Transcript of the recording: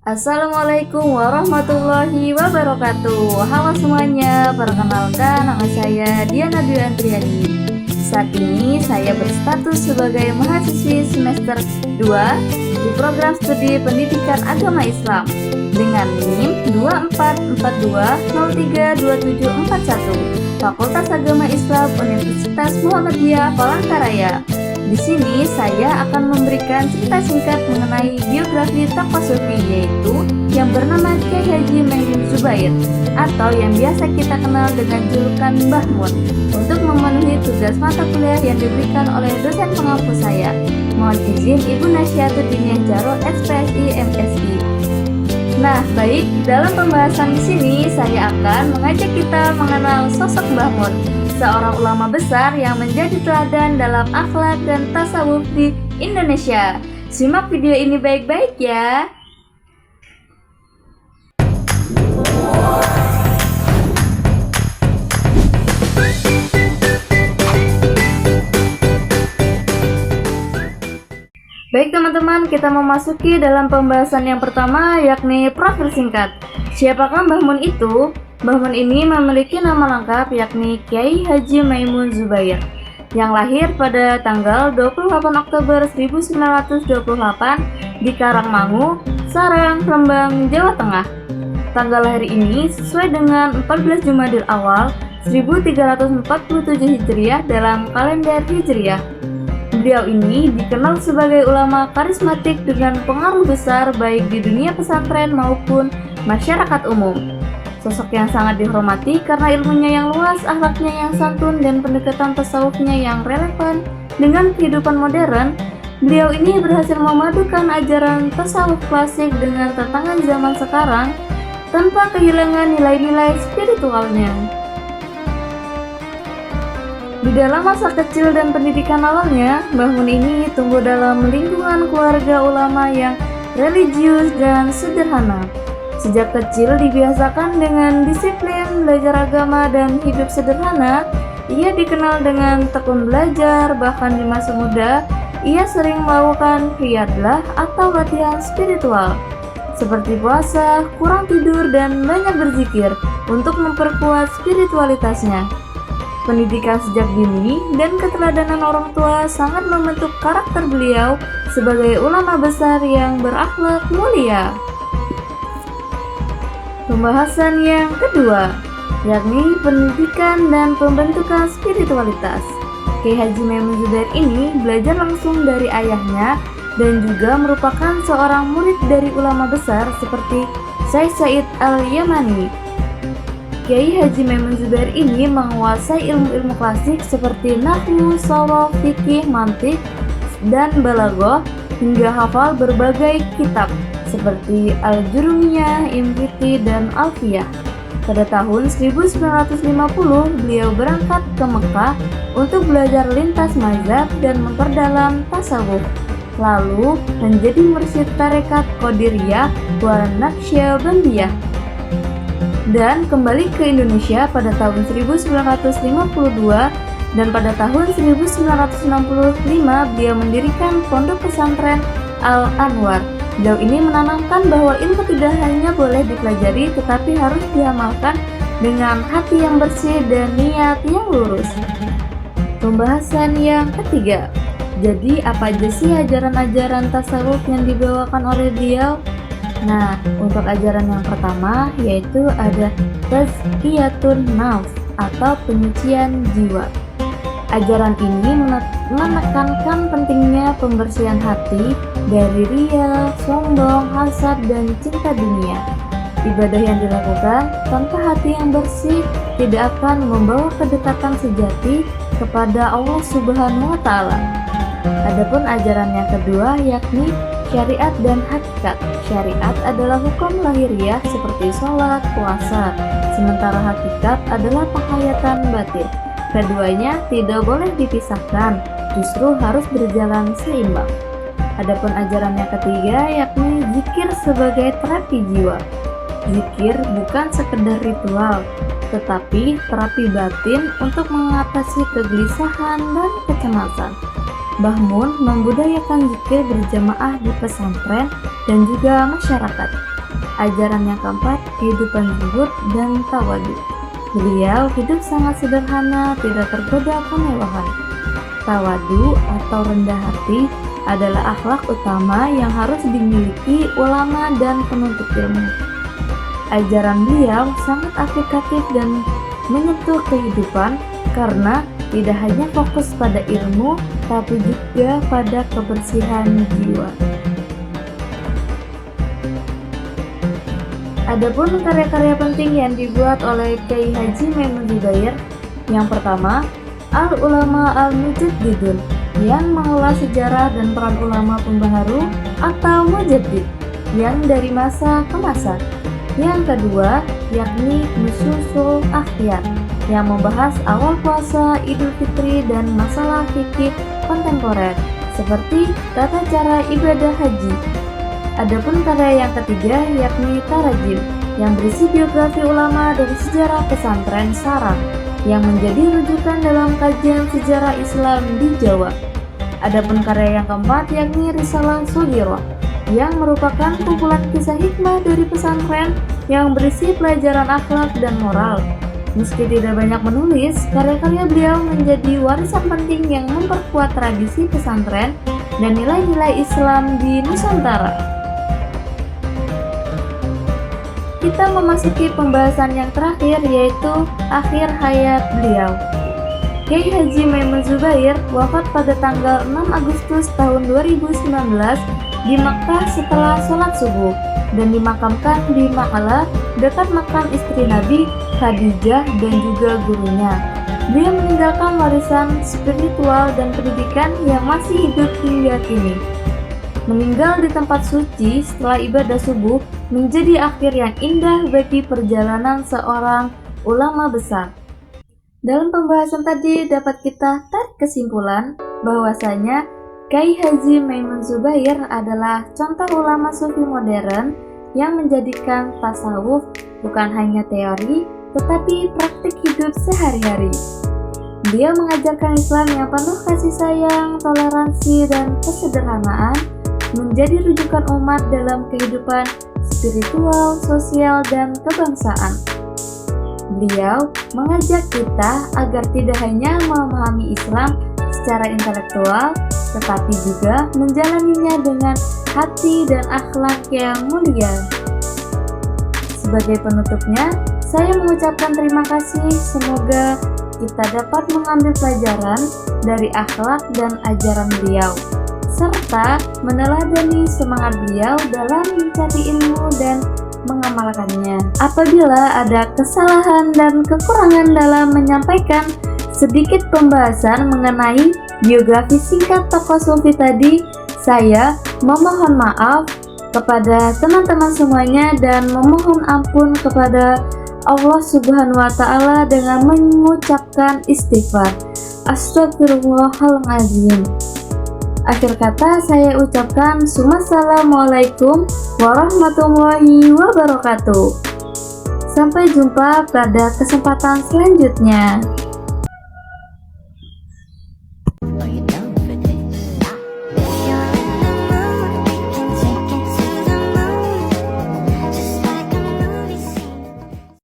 Assalamualaikum warahmatullahi wabarakatuh. Halo semuanya, perkenalkan nama saya Diana Dwi Andriani. Saat ini saya berstatus sebagai mahasiswi semester 2 di program studi pendidikan agama Islam dengan NIM 2442032741 Fakultas Agama Islam Universitas Muhammadiyah Palangkaraya. Di sini saya akan memberikan cerita singkat mengenai biografi tokoh sufi, yaitu yang bernama Kyai Haji Maimun Zubair atau yang biasa kita kenal dengan julukan Mbah Mun, untuk memenuhi tugas mata kuliah yang diberikan oleh dosen pengampu saya. Mohon izin Ibu Nasyatuddin Jaro, SPSI MSI. Nah, baik, dalam pembahasan di sini saya akan mengajak kita mengenal sosok Mbah Mun, seorang ulama besar yang menjadi teladan dalam akhlak dan tasawuf di Indonesia. Simak video ini baik-baik ya. Baik teman-teman, kita memasuki dalam pembahasan yang pertama, yakni profil singkat. Siapakah Mbah Mun itu? Mbah Mun ini memiliki nama lengkap yakni Kyai Haji Maimun Zubair, yang lahir pada tanggal 28 Oktober 1928 di Karangmangu, Sarang, Rembang, Jawa Tengah. Tanggal lahir ini sesuai dengan 14 Jumadil Awal 1347 Hijriah dalam kalender Hijriah. Beliau ini dikenal sebagai ulama karismatik dengan pengaruh besar baik di dunia pesantren maupun masyarakat umum. Sosok yang sangat dihormati karena ilmunya yang luas, akhlaknya yang santun, dan pendekatan tasawufnya yang relevan dengan kehidupan modern. Beliau ini berhasil memadukan ajaran tasawuf klasik dengan tantangan zaman sekarang tanpa kehilangan nilai-nilai spiritualnya. Di dalam masa kecil dan pendidikan awalnya, Mbah Mun ini tumbuh dalam lingkungan keluarga ulama yang religius dan sederhana. Sejak kecil dibiasakan dengan disiplin, belajar agama, dan hidup sederhana. Ia dikenal dengan tekun belajar, bahkan di masa muda, ia sering melakukan qiyadlah atau latihan spiritual, seperti puasa, kurang tidur, dan banyak berzikir untuk memperkuat spiritualitasnya. Pendidikan sejak dini dan keteladanan orang tua sangat membentuk karakter beliau sebagai ulama besar yang berakhlak mulia. Pembahasan yang kedua, yakni pendidikan dan pembentukan spiritualitas. Kyai Haji Maimun Zubair ini belajar langsung dari ayahnya dan juga merupakan seorang murid dari ulama besar seperti Syekh Said Al-Yamani. Kyai Haji Maimun Zubair ini menguasai ilmu-ilmu klasik seperti nahwu, sharaf, fikih, mantik, dan balaghah, hingga hafal berbagai kitab seperti Al-Jurumiyah, Imriti, dan Alfiyah. Pada tahun 1950, beliau berangkat ke Mekah untuk belajar lintas mazhab dan memperdalam tasawuf, lalu menjadi mursyid tarekat Qadiriyah wa Naqsyabandiyah, dan kembali ke Indonesia pada tahun 1952, dan pada tahun 1965 beliau mendirikan pondok pesantren Al-Anwar. Beliau ini menanamkan bahwa ilmu tidak hanya boleh dipelajari tetapi harus diamalkan dengan hati yang bersih dan niat yang lurus. Pembahasan yang ketiga, jadi apa aja sih ajaran-ajaran tasawuf yang dibawakan oleh beliau? Nah, untuk ajaran yang pertama yaitu ada tazkiyatun nafs atau penyucian jiwa. Ajaran ini menekankan pentingnya pembersihan hati dari riya, sombong, hasad, dan cinta dunia. Ibadah yang dilakukan tanpa hati yang bersih tidak akan membawa kedekatan sejati kepada Allah Subhanahu wa Ta'ala. Adapun ajaran yang kedua yakni syariat dan hakikat. Syariat adalah hukum lahiriah seperti sholat, puasa, sementara hakikat adalah penghayatan batin. Keduanya tidak boleh dipisahkan, justru harus berjalan seimbang. Adapun ajaran yang ketiga yakni zikir sebagai terapi jiwa. Zikir bukan sekedar ritual, tetapi terapi batin untuk mengatasi kegelisahan dan kecemasan. Mbah Mun membudayakan zikir berjamaah di pesantren dan juga masyarakat. Ajaran yang keempat, kehidupan zuhud dan tawadu. Beliau hidup sangat sederhana, tidak tergoda kemewahan. Tawadu atau rendah hati adalah akhlak utama yang harus dimiliki ulama dan penuntut ilmu. Ajaran beliau sangat aplikatif dan menyentuh kehidupan karena tidak hanya fokus pada ilmu, tapi juga pada kebersihan jiwa. Adapun karya-karya penting yang dibuat oleh Kiai Haji Maimun Zubair, yang pertama, Al-Ulama Al-Mujaddidun, yang mengulas sejarah dan peran ulama pembaharu atau mujaddid, yang dari masa ke masa. Yang kedua, yakni Nususul Akhyar, yang membahas awal puasa, Idul Fitri, dan masalah fikih kontemporer, seperti tata cara ibadah haji. Adapun karya yang ketiga yakni Tarajim, yang berisi biografi ulama dari sejarah pesantren Sarang, yang menjadi rujukan dalam kajian sejarah Islam di Jawa. Adapun karya yang keempat yakni Risalah Shoghiroh, yang merupakan kumpulan kisah hikmah dari pesantren yang berisi pelajaran akhlak dan moral. Meski tidak banyak menulis, karya-karya beliau menjadi warisan penting yang memperkuat tradisi pesantren dan nilai-nilai Islam di Nusantara. Kita memasuki pembahasan yang terakhir, yaitu akhir hayat beliau. Kiai Haji Maimun Zubair wafat pada tanggal 6 Agustus tahun 2019 di Makkah setelah sholat subuh dan dimakamkan di Ma'ala dekat makam istri Nabi Khadijah dan juga gurunya. Beliau meninggalkan warisan spiritual dan pendidikan yang masih hidup hingga kini. Meninggal di tempat suci setelah ibadah subuh menjadi akhir yang indah bagi perjalanan seorang ulama besar. Dalam pembahasan tadi dapat kita tarik kesimpulan bahwasanya Kiai Haji Maimun Zubair adalah contoh ulama sufi modern yang menjadikan tasawuf bukan hanya teori tetapi praktik hidup sehari-hari. Beliau mengajarkan Islam yang penuh kasih sayang, toleransi, dan kesederhanaan, menjadi rujukan umat dalam kehidupan spiritual, sosial, dan kebangsaan. Beliau mengajak kita agar tidak hanya memahami Islam secara intelektual, tetapi juga menjalaninya dengan hati dan akhlak yang mulia. Sebagai penutupnya, saya mengucapkan terima kasih. Semoga kita dapat mengambil pelajaran dari akhlak dan ajaran beliau, serta meneladani semangat beliau dalam mencari ilmu dan mengamalkannya. Apabila ada kesalahan dan kekurangan dalam menyampaikan sedikit pembahasan mengenai biografi singkat tokoh sufi tadi, saya memohon maaf kepada teman-teman semuanya dan memohon ampun kepada Allah Subhanahu wa Ta'ala dengan mengucapkan istighfar. Astagfirullahaladzim. Akhir kata saya ucapkan Assalamualaikum warahmatullahi wabarakatuh. Sampai jumpa pada kesempatan selanjutnya.